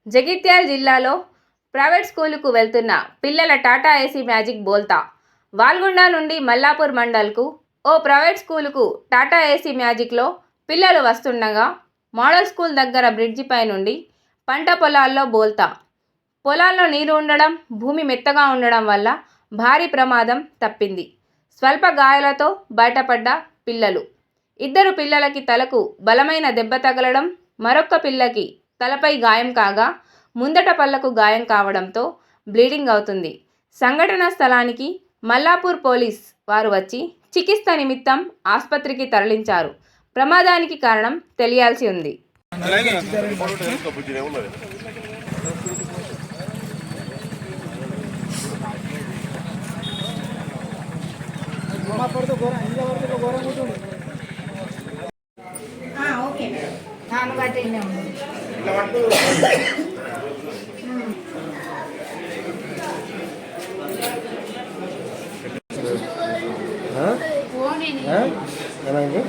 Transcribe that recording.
జగిత్యాల జిల్లాలో ప్రైవేట్ స్కూలుకు వెళ్తున్న పిల్లల టాటా ఏసీ మ్యాజిక్ బోల్తా. వాల్గొండ నుండి మల్లాపూర్ మండల్కు ఓ ప్రైవేట్ స్కూలుకు టాటా ఏసీ మ్యాజిక్లో పిల్లలు వస్తుండగా మోడల్ స్కూల్ దగ్గర బ్రిడ్జిపై నుండి పంట పొలాల్లో బోల్తా. పొలాల్లో నీరు ఉండడం, భూమి మెత్తగా ఉండడం వల్ల భారీ ప్రమాదం తప్పింది. స్వల్ప గాయాలతో బయటపడ్డ పిల్లలు. 2 పిల్లలకి తలకు బలమైన దెబ్బ తగలడం, మరొక్క పిల్లకి తలపై గాయం కాగా ముందట పళ్లకు గాయం కావడంతో బ్లీడింగ్ అవుతుంది. సంఘటనా స్థలానికి మల్లాపూర్ పోలీస్ వారు వచ్చి చికిత్స నిమిత్తం ఆసుపత్రికి తరలించారు. ప్రమాదానికి కారణం తెలియాల్సి ఉంది. ఏమైంది?